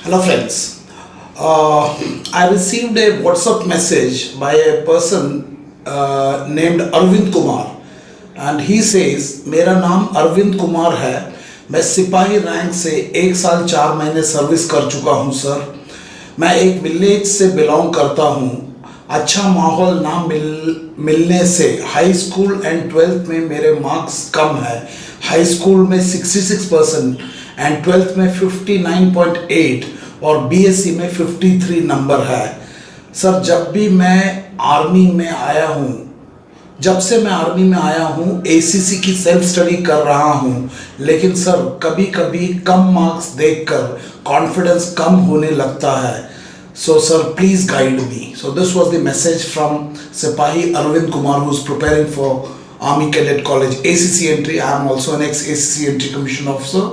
Hello friends, I received a WhatsApp message by a person named Arvind Kumar, and he says मेरा नाम अरविंद कुमार है, मैं सिपाही rank से 1 साल 4 महीने सर्विस कर चुका हूँ सर। मैं एक विलेज से बिलोंग करता हूँ। अच्छा माहौल ना मिलने से हाई स्कूल एंड 12th में मेरे मार्क्स कम है। हाई स्कूल में 66% एंड 12th में 59.8 और बीएससी में 53 नंबर है। सर जब से मैं आर्मी में आया हूँ एसीसी की सेल्फ स्टडी कर रहा हूँ, लेकिन सर कभी कभी कम मार्क्स देखकर कॉन्फिडेंस कम होने लगता है। So sir, please guide me. So this was the message from Sipahi Arvind Kumar, who is preparing for Army Cadet College ACC entry. I am also an ex-ACC entry commission officer,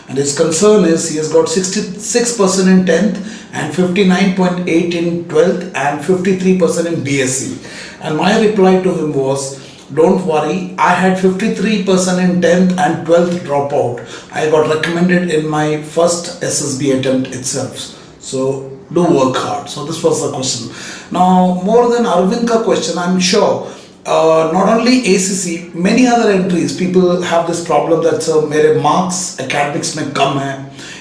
and his concern is he has got 66% in 10th and 59.8 in 12th and 53% in BSc. And my reply to him was, don't worry, I had 53% in 10th and 12th dropout. I got recommended in my first SSB attempt itself. So do work hard. So this was the question. Now more than Arvind ka question, I'm sure not only ACC, many other entries, people have this problem that sir मेरे marks academics में कम है,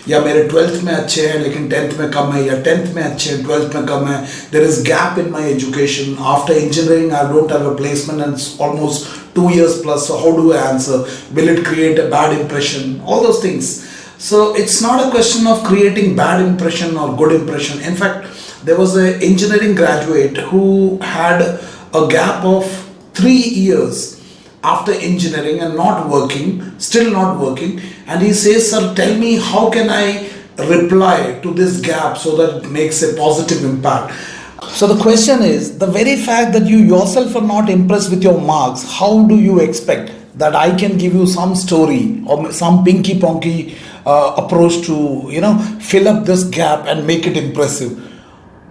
या मेरे 12th में अच्छे हैं लेकिन 10th में कम है, या 10th में अच्छे हैं 12th में कम है. There is gap in my education. After engineering I don't have a placement and it's almost 2 years plus. So how do I answer? Will it create a bad impression? All those things. So it's not a question of creating bad impression or good impression. In fact, there was an engineering graduate who had a gap of 3 years after engineering and still not working. And he says, sir, tell me how can I reply to this gap so that it makes a positive impact. So the question is, the very fact that you yourself are not impressed with your marks, how do you expect that I can give you some story or some pinky ponky approach to fill up this gap and make it impressive?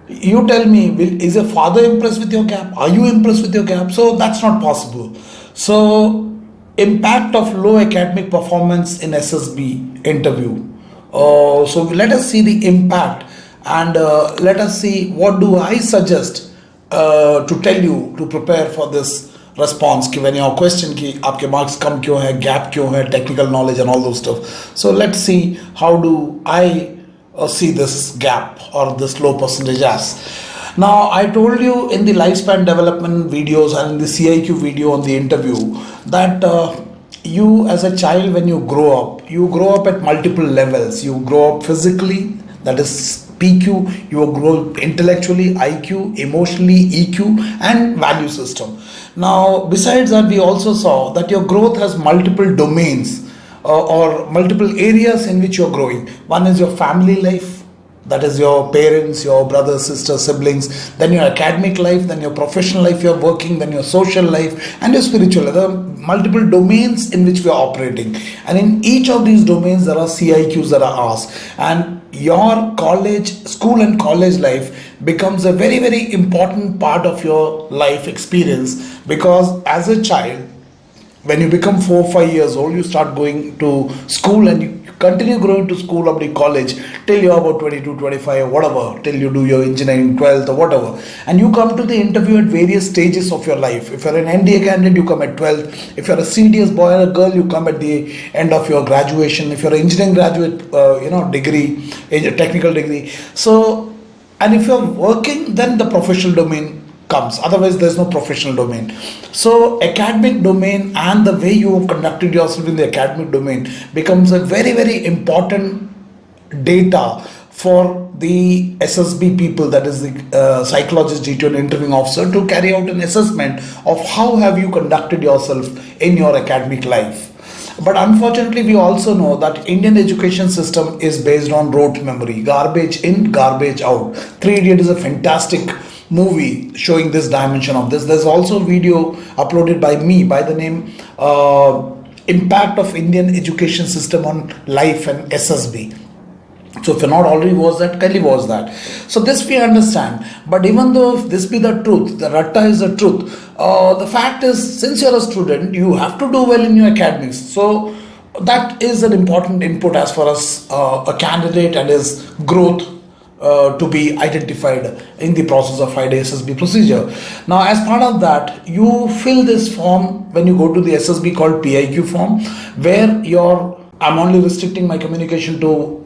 You tell me, is your father impressed with your gap? Are you impressed with your gap? So that's not possible. So impact of low academic performance in SSB interview. So let us see the impact, and let us see what do I suggest to tell you to prepare for this response कि when your question कि आपके marks कम क्यों है, gap क्यों है, technical knowledge and all those stuff. So let's see how do I see this gap or this low percentage as. Now I told you in the lifespan development videos and in the CIQ video on the interview that you as a child, when you grow up at multiple levels. You grow up physically, that is PQ, you grow intellectually, IQ, emotionally, EQ, and value system. Now besides that, we also saw that your growth has multiple domains or multiple areas in which you're growing. One is your family life, that is your parents, your brothers, sisters, siblings, then your academic life, then your professional life, you're working, then your social life, and your spiritual life. There are multiple domains in which we are operating, and in each of these domains there are CIQs that are asked, and your school and college life becomes a very, very important part of your life experience, because as a child, when you become 4 or 5 years old, you start going to school and you continue going to school up to college till you're about 22, 25 or whatever, till you do your engineering 12th or whatever. And you come to the interview at various stages of your life. If you're an NDA candidate, you come at 12th. If you're a CDS boy or a girl, you come at the end of your graduation. If you're an engineering graduate, degree, a technical degree. So, and if you're working, then the professional domain comes. Otherwise there's no professional domain. So academic domain and the way you have conducted yourself in the academic domain becomes a very, very important data for the SSB people, that is the psychologist, DTO and interviewing officer, to carry out an assessment of how have you conducted yourself in your academic life. But unfortunately, we also know that Indian education system is based on rote memory, garbage in, garbage out. 3 Idiots is a fantastic movie showing this dimension of this. There's also a video uploaded by me by the name Impact of Indian Education System on Life and SSB. So if you're not already watched that, kindly watch that. So this we understand. But even though if this be the truth, the ratta is the truth, the fact is, since you're a student, you have to do well in your academics. So that is an important input as far as a candidate and his growth to be identified in the process of Friday SSB procedure. Now, as part of that, you fill this form when you go to the SSB called PIQ form, where I'm only restricting my communication to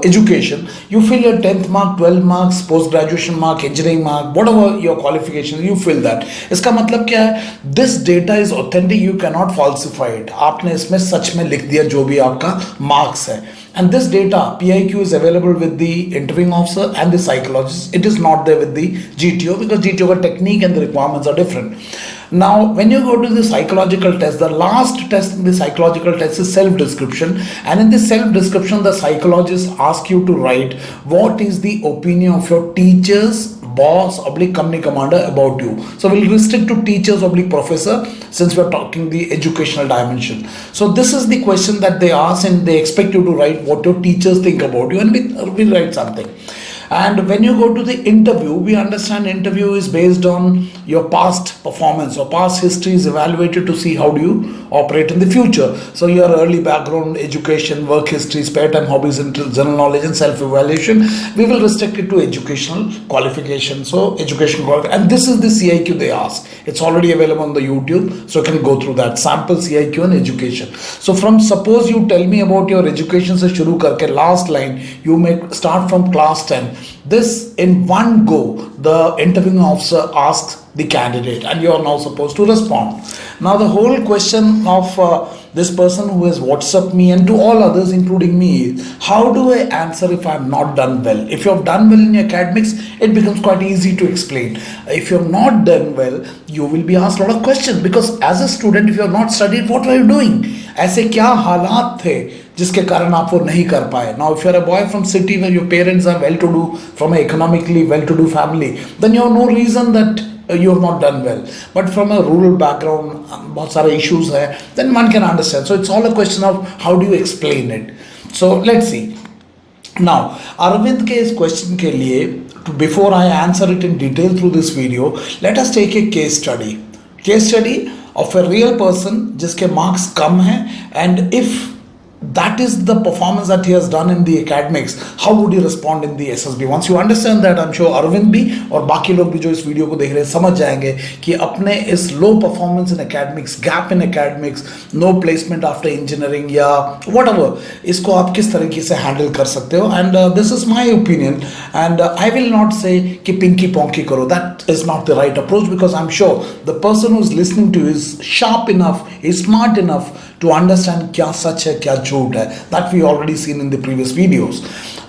education. You fill your 10th mark, 12 marks, post graduation mark, engineering mark, whatever your qualification, you fill that. इसका मतलब क्या है? This data is authentic, you cannot falsify it. आपने इसमें सच में लिख दिया जो भी आपका marks है. And this data, PIQ, is available with the interviewing officer and the psychologist. It is not there with the GTO because GTO का technique and the requirements are different. Now, when you go to the psychological test, the last test in the psychological test is self-description, and in the self-description, the psychologist asks you to write what is the opinion of your teachers, boss, oblique company commander about you. So we'll restrict to teachers, oblique professor, since we're talking the educational dimension. So this is the question that they ask, and they expect you to write what your teachers think about you, and we write something. And when you go to the interview, we understand interview is based on your past performance or past history is evaluated to see how do you operate in the future. So your early background, education, work history, spare time, hobbies, and general knowledge and self-evaluation, we will restrict it to educational qualification. So education qualification, and this is the CIQ they ask. It's already available on the YouTube, so you can go through that sample CIQ and education. So from suppose you tell me about your education se shuru karke last line, you may start from class 10. This in one go, the interviewing officer asks the candidate, and you are now supposed to respond. Now the whole question of this person who has WhatsApped me and to all others including me is, how do I answer if I have not done well? If you have done well in your academics, it becomes quite easy to explain. If you have not done well, you will be asked a lot of questions, because as a student, if you have not studied, what were you doing? ऐसे क्या हालात थे जिसके कारण आप वो नहीं कर पाए? Now if you are a boy from city where your parents are well to do, from an economically well to do family, then you have no reason that you have not done well. But from a rural background, बहुत सारे issues है, then one can understand. So it's all a question of how do you explain it. So let's see. Now Arvind के इस question के लिए, before I answer it in detail through this video, let us take a case study. Case study of a real person जिसके marks कम हैं, and if that is the performance that he has done in the academics, how would he respond in the SSB? Once you understand that, I'm sure Arvind भी और बाकी लोग भी जो इस video को देख रहे हैं समझ जाएंगे कि अपने इस low performance in academics, gap in academics, no placement after engineering या whatever, इसको आप किस तरीके से handle कर सकते हो. And this is my opinion, and I will not say कि pinky ponky करो. That is not the right approach, because I'm sure the person who is listening to you is sharp enough, is smart enough to understand क्या सच है क्या झूठ है. That we already seen in the previous videos.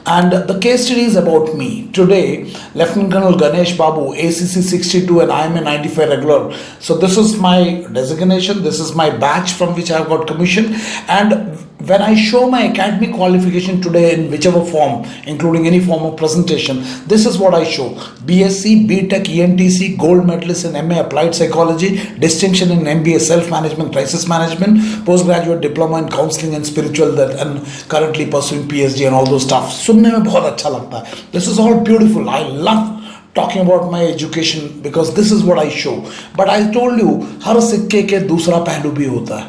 And the case study is about me. Today, Lieutenant Col Ganesh Babu, ACC 62, and I am a 95 regular. So this is my designation, this is my batch from which I have got commission. And when I show my academic qualification today in whichever form, including any form of presentation, this is what I show. BSc, BTech, ENTC, gold medalist in MA Applied Psychology, distinction in MBA Self-Management, Crisis Management, postgraduate diploma in Counseling and Spiritual, and currently pursuing PhD and all those stuff. सुनने में बहुत अच्छा लगता है. This is all beautiful. I love talking about my education because this is what I show. But I told you, हर सिक्के के दूसरा पहलू भी होता है.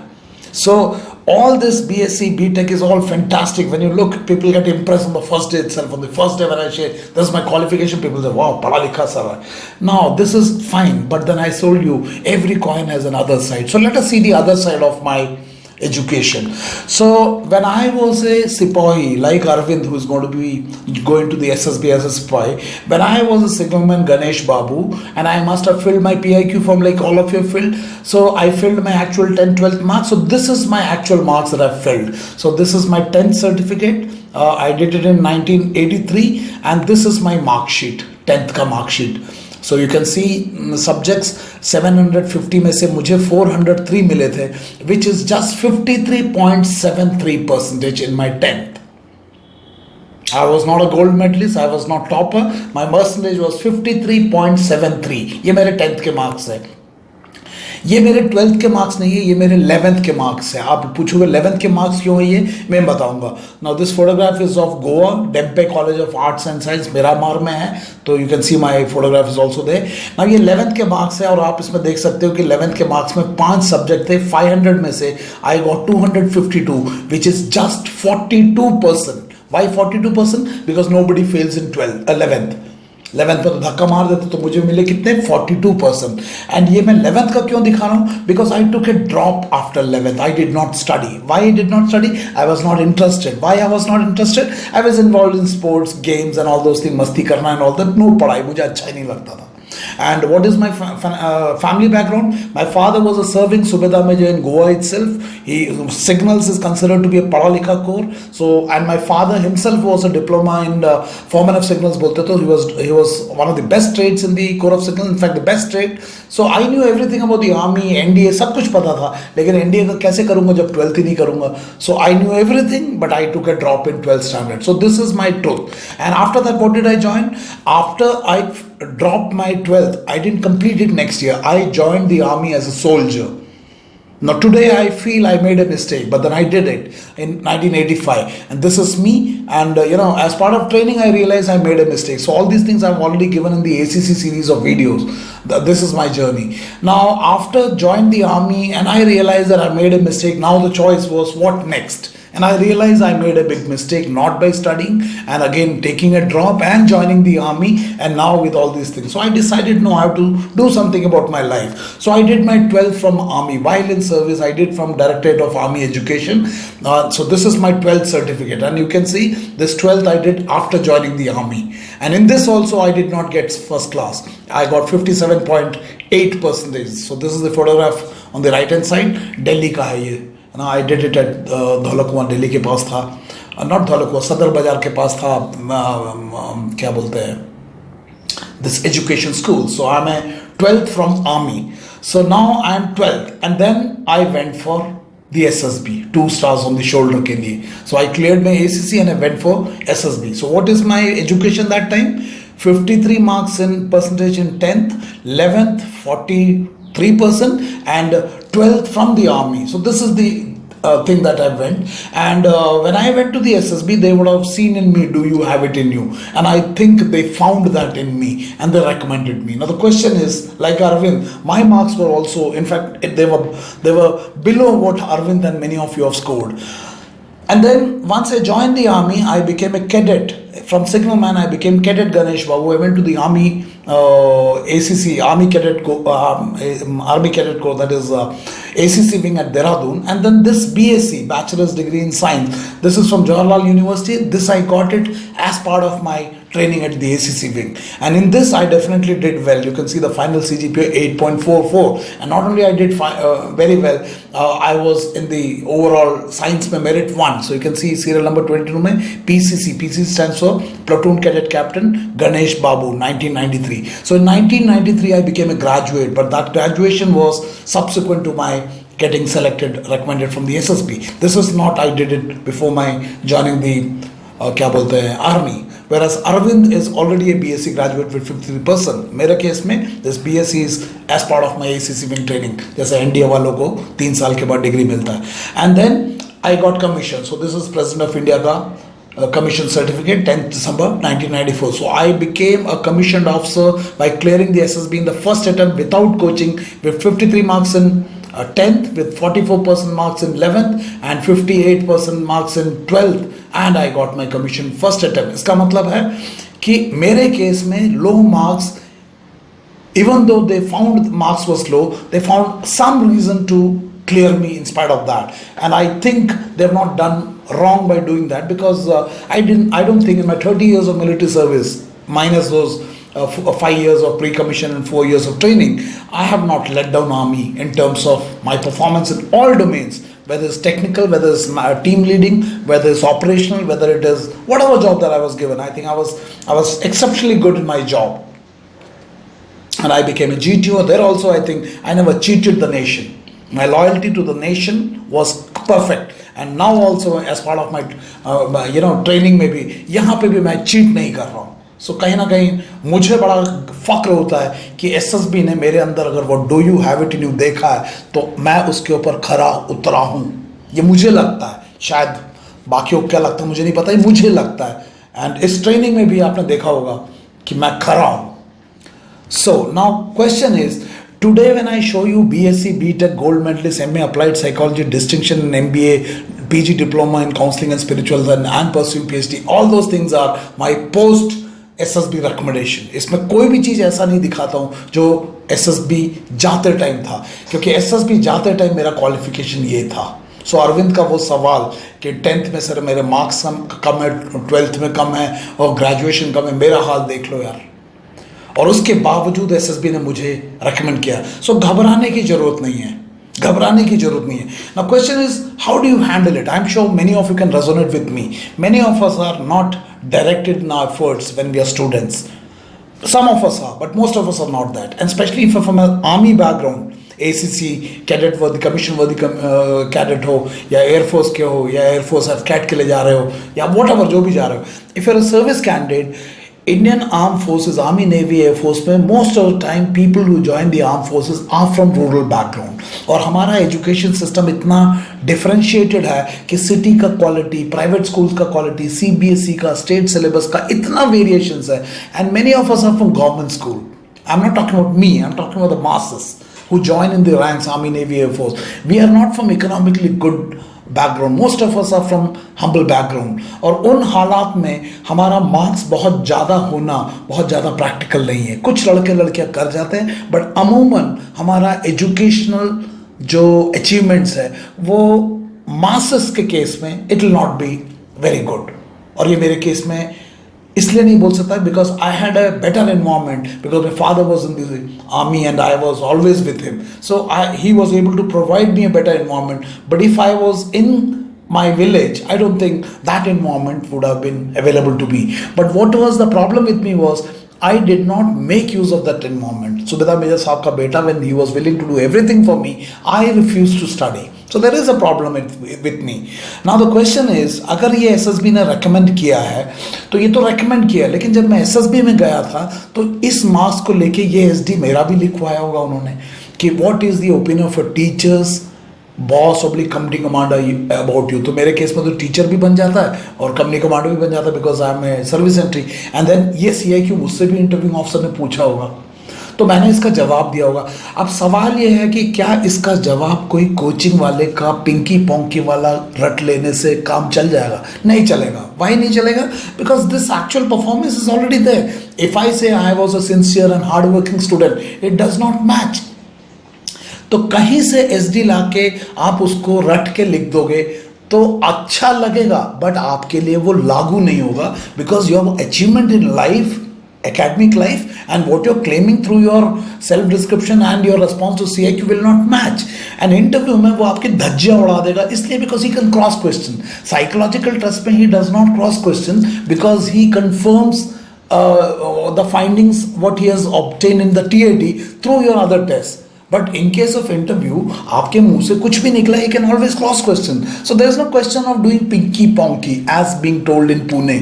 So all this BSc, BTech is all fantastic. When you look, people get impressed on the first day itself. On the first day when I say, this is my qualification, people say, wow, padha likha sara. Now, this is fine. But then I told you, every coin has another side. So let us see the other side of my education. So when I was a Sipahi, like Arvind, who is going to be going to the SSB as a Sipahi, when I was a signalman Ganesh Babu, and I must have filled my PIQ form like all of you filled. So I filled my actual 10th, 12th marks. So this is my actual marks that I filled. So this is my 10th certificate. I did it in 1983, and this is my mark sheet, 10th ka mark sheet. So you can see subjects 750 में से मुझे 403 मिले थे, which is just 53.73% in my 10th. I was not a gold medalist, I was not topper, my percentage was 53.73. ये मेरे 10th के marks है. ये मेरे 12th के मार्क्स नहीं है, ये मेरे 11th के मार्क्स है. आप पूछोगे 11th के मार्क्स क्यों है, ये मैं बताऊंगा. Now this photograph is of Goa, Dempe college of arts and science Miramar में है, तो you can see my photograph is also there. Now ये 11th के मार्क्स है, और आप इसमें देख सकते हो कि 11th के मार्क्स में 5 सब्जेक्ट थे. 500 में से I got 252, which is just 42%. Why 42%? Because nobody fails in 11th पर तो धक्का मार देते तो मुझे मिले कितने 42%. एंड ये मैं 11th का क्यों दिखा रहा हूँ? Because I took a drop after 11th. I did not study. Why did not study? I was not interested. Why I was not interested? I was involved in sports, games and all those thing, मस्ती करना and all that. No, पढ़ाई मुझे अच्छा ही नहीं लगता था. And what is my family background? My father was a serving Subedar Major in Goa itself. Signals is considered to be a Pada Likha corps. So, and my father himself was a diploma in foreman of signals. Bolte to he was one of the best trades in the corps of signals. In fact, the best trade. So I knew everything about the army, NDA, सब कुछ पता था. लेकिन NDA का कैसे करूँगा जब 12th ही नहीं करूँगा? So I knew everything, but I took a drop in 12th standard. So this is my truth. And after that, what did I join? After I dropped my 12th, I didn't complete it next year. I joined the army as a soldier. Now today I feel I made a mistake, but then I did it in 1985, and this is me. And as part of training, I realized I made a mistake. So all these things I've already given in the ACC series of videos. This is my journey. Now after joining the army, and I realized that I made a mistake. Now the choice was what next. And I realized I made a big mistake, not by studying and again taking a drop and joining the army, and now with all these things. So I decided, no, I have to do something about my life. So I did my 12th from army. While in service, I did from Directorate of Army Education. So this is my 12th certificate. And you can see this 12th I did after joining the army. And in this also, I did not get first class. I got 57.8%. So this is the photograph on the right hand side. Delhi ka hai ye. Now I did it at धौलकुआं, Delhi के पास था. Not धौलकुआं, सदर बाजार के पास था. क्या बोलते हैं, this education school. So I'm a 12th from army. So now I'm 12th, and then I went for the SSB, 2 stars on the shoulder के लिए. So I cleared my ACC and I went for SSB. So what is my education that time? 53 marks in percentage in 10th, 11th 43%, and 12th from the army. So this is the thing that I went. And when I went to the SSB, they would have seen in me, do you have it in you? And I think they found that in me and they recommended me. Now the question is, like Arvind, my marks were also, in fact, they were below what Arvind and many of you have scored. And then once I joined the army, I became a cadet. From signalman, I became Cadet Ganesh Babu. I went to the army ACC, Army Cadet Corps, that is ACC wing at Dehradun. And then this BSc, Bachelor's Degree in Science, this is from Jawaharlal University. This I got it as part of my training at the ACC wing. And in this, I definitely did well. You can see the final CGPA 8.44. And not only I did very well, I was in the overall science mein merit 1. So you can see serial number 22 mein PCC. PCC stands for Platoon Cadet Captain Ganesh Babu, 1993. So in 1993, I became a graduate, but that graduation was subsequent to my getting selected, recommended from the SSB. This is not, I did it before my joining the army. Whereas Arvind is already a BSc graduate with 53%. मेरे case में this BSc is as part of my ACC wing training. जैसे NDA वालों को 3 साल के बाद degree मिलता है. And then I got commission. So this is President of India का commission certificate, 10th December 1994. So I became a commissioned officer by clearing the SSB in the first attempt without coaching, with 53 marks in 10th, with 44% marks in 11th and 58% marks in 12th, and I got my commission first attempt. इसका मतलब है कि मेरे case में low marks, even though they found marks was low, they found some reason to clear me in spite of that. And I think they've not done wrong by doing that, because I don't think in my 30 years of military service, minus those 5 years of pre-commission and 4 years of training, I have not let down army in terms of my performance in all domains, whether it's technical, whether it's team leading, whether it's operational, whether it is whatever job that I was given. I think I was exceptionally good in my job. And I became a GTO. There also, I think I never cheated the nation. My loyalty to the nation was perfect. And now also, as part of my training में भी यहाँ पे भी मैं cheat नहीं कर रहा हूँ. So कहीं ना कहीं मुझे बड़ा फक्र होता है कि SSB ने मेरे अंदर अगर वो do you have it in you देखा है, तो मैं उसके ऊपर खरा उतरा हूँ. ये मुझे लगता है, शायद बाकियों को क्या लगता है मुझे नहीं पता, मुझे लगता है. एंड इस ट्रेनिंग में भी आपने देखा होगा कि मैं खरा हूँ. So now question is, today when I show you BSc, BTech, gold medalist, MA Applied Psychology, distinction in MBA, PG diploma in counseling and spiritual and pursuing PhD. All those things are my post SSB recommendation. इसमें कोई भी चीज़ ऐसा नहीं दिखाता हूँ जो SSB जाते time था, क्योंकि SSB जाते टाइम मेरा क्वालिफिकेशन ये था. सो अरविंद का वो सवाल कि 10th में सर मेरे मार्क्स कम है, 12th में कम है और ग्रेजुएशन कम है, मेरा हाल देख लो यार. और उसके बावजूद SSB ने मुझे रेकमेंड किया. सो घबराने की ज़रूरत नहीं है, घबराने की जरूरत नहीं है. Now question is how do you handle it. I am sure many of you can resonate with me. Many of us are not directed in our efforts when we are students. Some of us are, but most of us are not that. And especially if you're from an army background, ACC cadet वर्दी, commission वर्दी cadet हो, या air force के हो, या air force cat के लिए जा रहे हो, या वॉट एवर जो भी जा रहे हो. If your a service candidate, Indian arm forces, army, navy, air force में most of the time people who join the arm forces are from rural background. और हमारा एजुकेशन सिस्टम इतना डिफरेंशिएटेड है कि सिटी का क्वालिटी, प्राइवेट स्कूल्स का quality, CBSE का, state syllabus का इतना वेरिएशंस है. And many of us are from government school. I am not talking about me, I am talking about the masses who join in the ranks, Army, Navy, Air Force. We are not from economically good background. Most of us are from humble background. और उन हालात में हमारा marks बहुत ज़्यादा होना बहुत ज़्यादा प्रैक्टिकल नहीं है. कुछ लड़के लड़कियाँ कर जाते हैं, बट अमूमन हमारा एजुकेशनल जो अचीवमेंट्स है वो मासेस के केस में it will not be very good. और ये मेरे केस में इसलिए नहीं बोल सकता because I had a better environment, because my father was in the army and I was always with him. So he was able to provide me a better environment. But if I was in my village, I don't think that environment would have been available to me. But what was the problem with me was I did not make use of that environment. Subedar Major Saab ka beta, when he was willing to do everything for me, I refused to study. So there is a problem with me. Now the question is, अगर ये SSB ने recommend किया है तो ये तो recommend किया, लेकिन जब मैं SSB में गया था तो इस मार्क्स को लेके ये SD मेरा भी लिखवाया होगा उन्होंने कि what is the opinion of a teachers boss oblique company commander about you. तो मेरे केस में तो टीचर भी बन जाता है और कंपनी कमांडर भी बन जाता है because I am a service entry. And then ये CIQ मुझसे भी इंटरव्यू ऑफिसर ने पूछा होगा तो मैंने इसका जवाब दिया होगा. अब सवाल ये है कि क्या इसका जवाब कोई कोचिंग वाले का पिंकी पोंकी वाला रट लेने से काम चल जाएगा? नहीं चलेगा. वाई नहीं चलेगा? Because this actual performance is already there. If I say I was a sincere and hard working student, it does not match. तो कहीं से SD लाके आप उसको रट के लिख दोगे तो अच्छा लगेगा, बट आपके लिए वो लागू नहीं होगा because your achievement in life, academic life, and what you're claiming through your self description and your response to CIQ will not match. And interview में वो आपकी धज्जियाँ उड़ा देगा इसलिए because he can cross question. Psychological test में he does not cross question because he confirms the findings what he has obtained in the TAT through your other tests. But in case of interview, आपके मुंह से कुछ भी निकला, he can always cross question. So there is no question of doing pinky ponky as being told in Pune.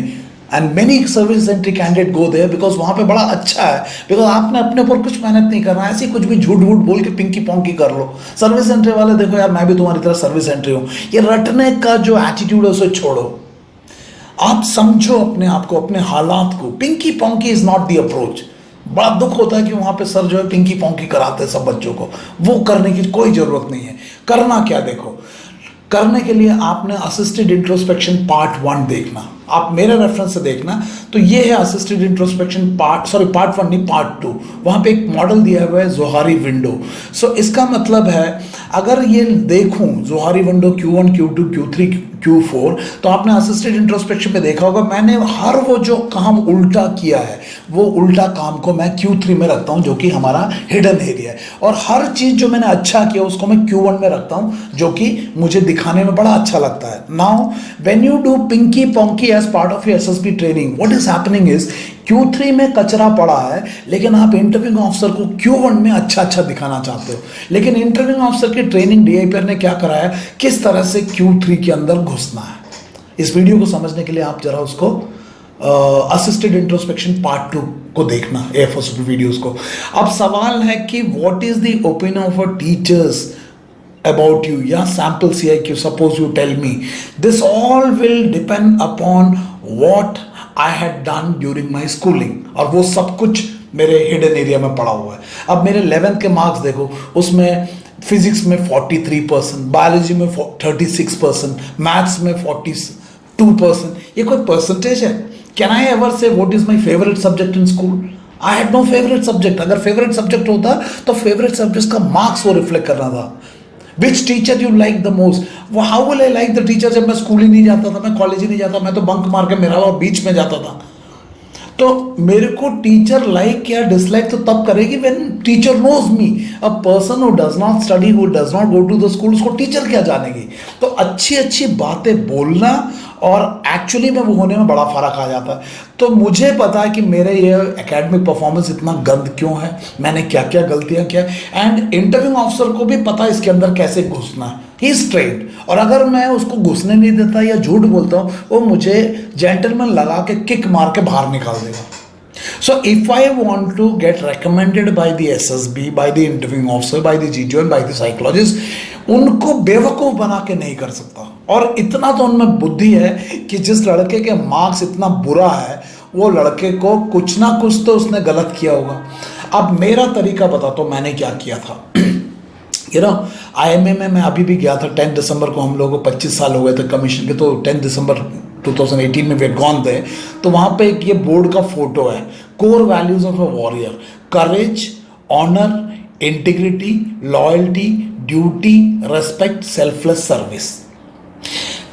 And many service entry candidate go there because वहाँ पे बड़ा अच्छा है, because आपने अपने ऊपर कुछ मेहनत नहीं करना, ऐसे कुछ भी झूठ वूठ बोल के पिंकी पोंकी कर लो. सर्विस एंट्री वाले देखो यार, मैं भी तुम्हारी तरह सर्विस एंट्री हूँ, ये रटने का जो एटीट्यूड है उसे छोड़ो. आप समझो अपने आप को, अपने हालात को. Pinky ponky is not the approach. बड़ा दुख होता है कि वहाँ पे सर जो है पिंकी पोंकी कराते हैं सब बच्चों को. वो करने की कोई ज़रूरत नहीं है. करना क्या, देखो, करने के लिए आपने असिस्टेड इंट्रोस्पेक्शन पार्ट 1 देखना. आप मेरे रेफरेंस से देखना. तो ये है असिस्टेड इंट्रोस्पेक्शन पार्ट 1 नहीं, पार्ट 2. वहाँ पे एक मॉडल दिया हुआ है जोहारी विंडो. सो इसका मतलब है अगर ये देखूँ Johari window Q1, Q2, Q3, Q4, तो आपने असिस्टेड इंट्रोस्पेक्शन पे देखा होगा मैंने हर वो जो काम उल्टा किया है वो उल्टा काम को मैं Q3 में रखता हूँ जो कि हमारा हिडन एरिया है. और हर चीज़ जो मैंने अच्छा किया उसको मैं Q1 में रखता हूँ जो कि मुझे दिखाने में बड़ा अच्छा लगता है. Now when you do pinky ponky as part of your SSB training, what is happening is Q3 में कचरा पड़ा है लेकिन आप इंटरव्यूइंग ऑफिसर को Q1 में अच्छा दिखाना चाहते हो. लेकिन इंटरव्यूइंग ऑफिसर की ट्रेनिंग DIPR ने क्या कराया, किस तरह से Q3 के अंदर घुसना है. इस वीडियो को समझने के लिए आप जरा उसको असिस्टेड इंट्रोस्पेक्शन पार्ट 2 को देखना, AFOSOP वीडियोस को. अब सवाल है कि what is the opinion of a teachers about you, या sample CIQ. suppose you tell me, this all will depend upon what I had done during my schooling, और वो सब कुछ मेरे हिडन एरिया में पड़ा हुआ है. अब मेरे 11th के मार्क्स देखो, उसमें फिजिक्स में 43%, बायोलॉजी में 36%, मैथ्स में 42%। ये कोई परसेंटेज है? Can I ever say what is my favourite subject in school? I had no favourite subject. अगर फेवरेट सब्जेक्ट होता तो फेवरेट सब्जेक्ट का मार्क्स वो रिफ्लेक्ट करना था। Which teacher you like the most? वो how will I like the teacher जब मैं स्कूल ही नहीं जाता था, मैं कॉलेज ही नहीं जाता, मैं तो बंक मार के मेरा और बीच में जाता था। तो मेरे को टीचर लाइक या डिसलाइक तो तब करेगी when teacher knows me. A person who does not study, who does not go to the school, उसको टीचर क्या जानेगी? तो अच्छी अच्छी बातें बोलना और एक्चुअली में वो होने में बड़ा फर्क आ जाता है। तो मुझे पता है कि मेरे ये एकेडमिक परफॉर्मेंस इतना गंद क्यों है, मैंने क्या क्या गलतियां किया, एंड इंटरव्यूइंग ऑफिसर को भी पता है इसके अंदर कैसे घुसना है। He is trained. और अगर मैं उसको घुसने नहीं देता या झूठ बोलता हूँ, वो मुझे जेंटलमैन लगा के किक मार के बाहर निकाल देगा। So if I want to get recommended by the SSB, by the interviewing officer, by the GTO and by the psychologist, उनको बेवकूफ़ बना के नहीं कर सकता। और इतना तो उनमें बुद्धि है कि जिस लड़के के मार्क्स इतना बुरा है, वो लड़के को कुछ ना कुछ तो उसने गलत किया होगा। अब मेरा तरीका बता तो मैंने क्या किया था। IMA में मैं अभी भी गया था 10 दिसंबर को। हम लोगों को 25 साल हो गए थे कमीशन के, तो 10 दिसंबर 2018 में वे गॉन थे। तो वहाँ पे एक ये बोर्ड का फोटो है, core values of a warrior: courage, honour, integrity, loyalty, duty, respect, selfless service.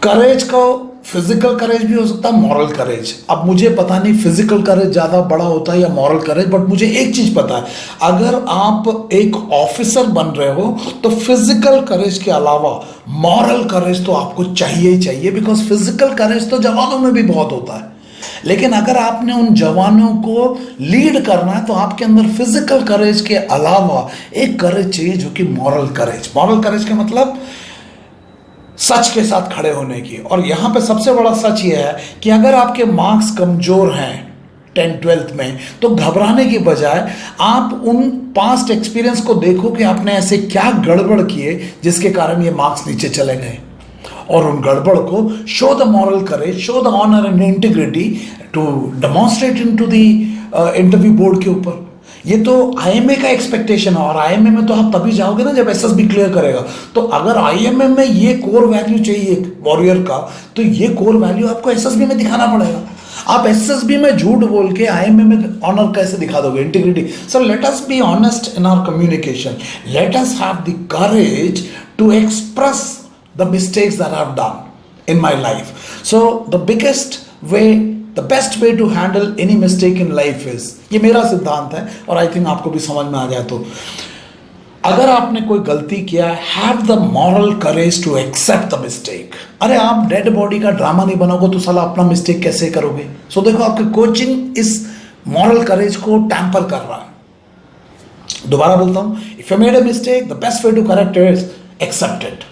Courage को फिजिकल करेज भी हो सकता है, मॉरल करेज। अब मुझे पता नहीं फिजिकल करेज ज़्यादा बड़ा होता है या मॉरल करेज, बट मुझे एक चीज़ पता है, अगर आप एक ऑफिसर बन रहे हो तो फिजिकल करेज के अलावा मॉरल करेज तो आपको चाहिए ही चाहिए। बिकॉज फिजिकल करेज तो जवानों में भी बहुत होता है, लेकिन अगर आपने उन जवानों को लीड करना है तो आपके अंदर फिजिकल करेज के अलावा एक करेज चाहिए जो कि मॉरल करेज। मॉरल करेज का मतलब सच के साथ खड़े होने की। और यहाँ पे सबसे बड़ा सच ये है कि अगर आपके मार्क्स कमजोर हैं 10th-12th में, तो घबराने की बजाय आप उन पास्ट एक्सपीरियंस को देखो कि आपने ऐसे क्या गड़बड़ किए जिसके कारण ये मार्क्स नीचे चले गए, और उन गड़बड़ को show the moral courage, show the honour and integrity to demonstrate into the interview board के ऊपर। ये तो IMA का एक्सपेक्टेशन है, और IMA में तो आप तभी जाओगे ना जब SSB क्लियर करेगा। तो अगर IMA में ये कोर वैल्यू चाहिए वॉरियर का, तो ये कोर वैल्यू आपको SSB में दिखाना पड़ेगा। आप SSB में झूठ बोल के IMA में ऑनर कैसे दिखा दोगे, integrity? So let us be honest in our communication, let us have the courage to express the mistakes that I have done in my life. So the biggest way, The best way to handle any mistake in life is, ये मेरा सिद्धांत है और I think आपको भी समझ में आ जाए, तो अगर आपने कोई गलती किया, have the moral courage to accept the mistake. अरे आप डेड बॉडी का ड्रामा नहीं बनाओगे तो साला अपना मिस्टेक कैसे करोगे? सो देखो, आपके कोचिंग इस मॉरल करेज को टैम्पर कर रहा है। दोबारा बोलता हूं, if you made a mistake, the best way to correct is accept it.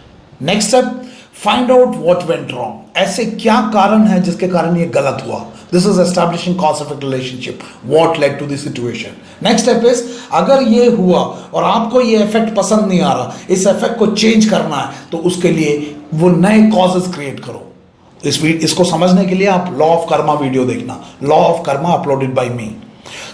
Next step, find out what went wrong. ऐसे क्या कारण है जिसके कारण ये गलत हुआ? This is establishing cause of a relationship, what led to this situation. Next step is, अगर ये हुआ और आपको ये इफेक्ट पसंद नहीं आ रहा, इस इफेक्ट को चेंज करना है, तो उसके लिए वो नए कॉजेस क्रिएट करो। इसको समझने के लिए आप लॉ ऑफ कर्मा वीडियो देखना, law of karma uploaded by me.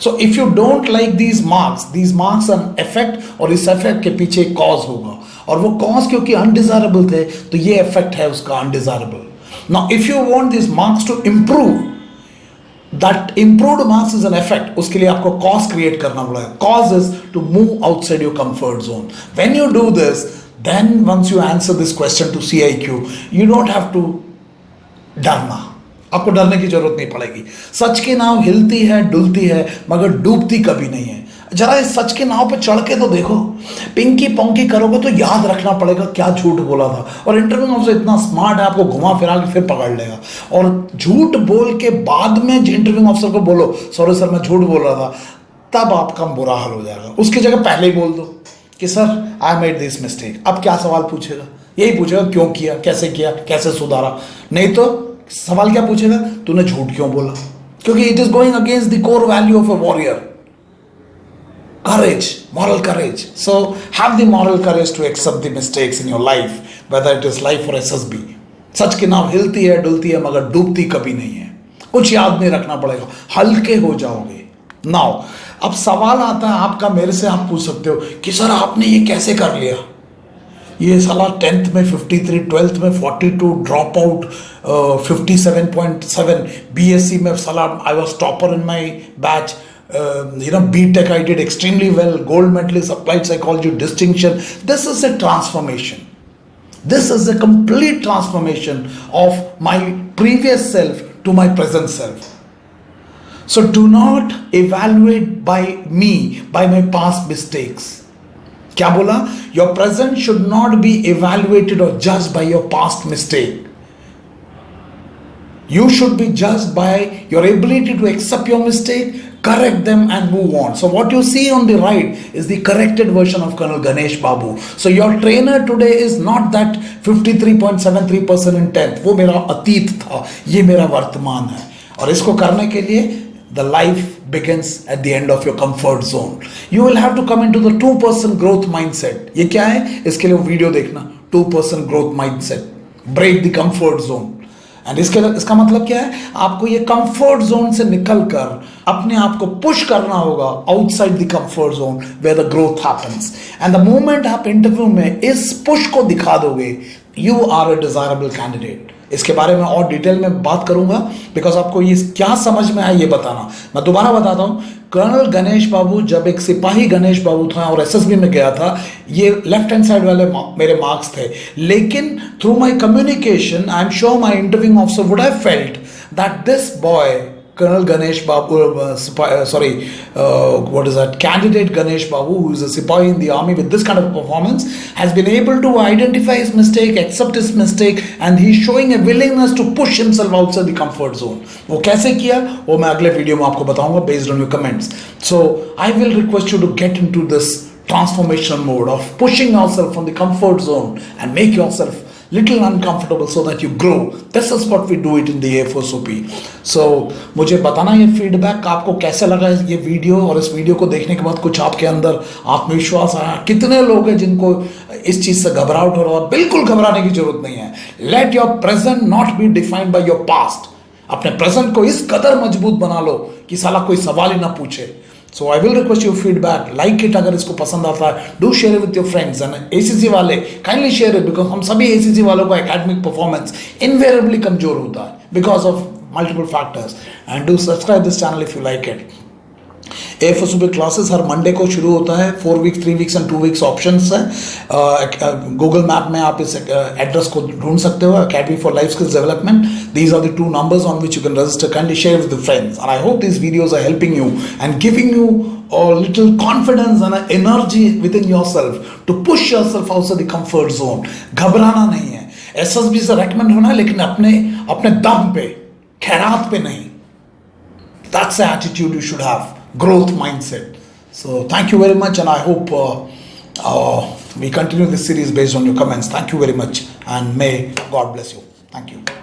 So if you don't like these marks an effect, और इस इफेक्ट के पीछे एक कॉज होगा, और वो कॉज क्योंकि अनडिजायरेबल थे, तो ये इफेक्ट है उसका undesirable. Now if you want this marks to improve, that improved marks is an effect, उसके लिए आपको कॉज क्रिएट करना पड़ेगा। Cause is to move outside your comfort zone. When you do this, then once you answer this question to CIQ, you don't have to डरना, आपको डरने की जरूरत नहीं पड़ेगी। सच की नाव हिलती है, डुलती है, मगर डूबती कभी नहीं है। जरा इस सच के नाव पे चढ़ के तो देखो, पिंकी पोंकी करोगे तो याद रखना पड़ेगा क्या झूठ बोला था। और इंटरव्यू ऑफिसर इतना स्मार्ट है, आपको घुमा फिरा के फिर पकड़ लेगा। और झूठ बोल के बाद में इंटरव्यू ऑफिसर को बोलो, सॉरी सर मैं झूठ बोल रहा था, तब आपका बुरा हाल हो जाएगा। उसकी जगह पहले ही बोल दो कि sir I made this mistake. अब क्या सवाल पूछेगा? यही पूछेगा क्यों किया, कैसे सुधारा। नहीं तो सवाल क्या पूछेगा, तूने झूठ क्यों बोला? क्योंकि it is going against the core value of a warrior, courage, moral courage. So have the moral courage to accept the mistakes in your life, whether it is life or SSB. सच की नाव हिलती है, डुलती है, मगर डूबती कभी नहीं है। कुछ याद नहीं रखना पड़ेगा, हल्के हो जाओगे। नाउ अब सवाल आता है आपका, मेरे से आप पूछ सकते हो कि सर आपने ये कैसे कर लिया? ये साला 10th में 53, 12th में 42, ड्रॉप आउट 57.7, BSc में साला I was topper in my batch. BTech I did extremely well, gold medalist, applied psychology distinction. This is a transformation. This is a complete transformation of my previous self to my present self. So do not evaluate by me, by my past mistakes. क्या बोला? Your present should not be evaluated or judged by your past mistake. You should be judged by your ability to accept your mistake, correct them and move on. So what you see on the right is the corrected version of Col Ganesh Babu. So your trainer today is not that 53.73% in 10th. वो मेरा अतीत था, ये मेरा वर्तमान है. और इसको करने के लिए the life begins at the end of your comfort zone. You will have to come into the 2% growth mindset. ये क्या है? इसके लिए वीडियो देखना. 2% growth mindset. Break the comfort zone. And इसका मतलब क्या है? आपको ये कंफर्ट जोन से निकलकर अपने आप को पुश करना होगा outside the comfort zone where the growth happens. And the moment आप इंटरव्यू में इस पुश को दिखा दोगे, you are a desirable candidate. इसके बारे में और डिटेल में बात करूंगा, बिकॉज आपको ये क्या समझ में आया ये बताना. मैं दोबारा बताता हूं, कर्नल गणेश बाबू जब एक सिपाही गणेश बाबू था और एसएसबी में गया था, ये लेफ्ट हैंड साइड वाले मेरे मार्क्स थे. लेकिन through my communication I am sure my interviewing officer would have felt that this boy Colonel Ganesh Babu, candidate Ganesh Babu, who is a Sipahi in the army with this kind of performance, has been able to identify his mistake, accept his mistake, and he is showing a willingness to push himself outside the comfort zone. वो कैसे किया वो मैं अगले video में आपको बताऊंगा based on your comments. So I will request you to get into this transformational mode of pushing yourself from the comfort zone and make yourself little uncomfortable so that you grow. This is what we do it in the AFOSOP. So मुझे बताना ये feedback आपको कैसे लगा ये video, और इस video को देखने के बाद कुछ आपके अंदर आत्मविश्वास आया. कितने लोग हैं जिनको इस चीज से घबराहट हो रहा है? बिल्कुल घबराने की जरूरत नहीं है. Let your present not be defined by your past. अपने प्रेजेंट को इस कदर मजबूत बना लो कि साला कोई सवाल ही ना पूछे. So I will request your feedback. Like it अगर इसको पसंद आता है. Do share it with your friends. And ACC वाले kindly share it, because हम सभी ACC वालों का academic performance invariably कमजोर होता है because of multiple factors. And do subscribe this channel if you like it. AFOSOP classes हर Monday को शुरू होता है. 4 week, 3 weeks and 2 weeks options हैं. गूगल मैप में आप इस एड्रेस को ढूंढ सकते हो, academy for life skills development. These are the 2 numbers on which you can register. Kindly share with the friends. And I hope these videos are helping you and giving you a little confidence and energy within yourself to push yourself outside the comfort zone. घबराना नहीं है. SSB से recommend होना है, लेकिन अपने दम पे, खैरात पे नहीं. That's the attitude you should have. Growth mindset. So thank you very much, and I hope we continue this series based on your comments. Thank you very much, and may God bless you. Thank you.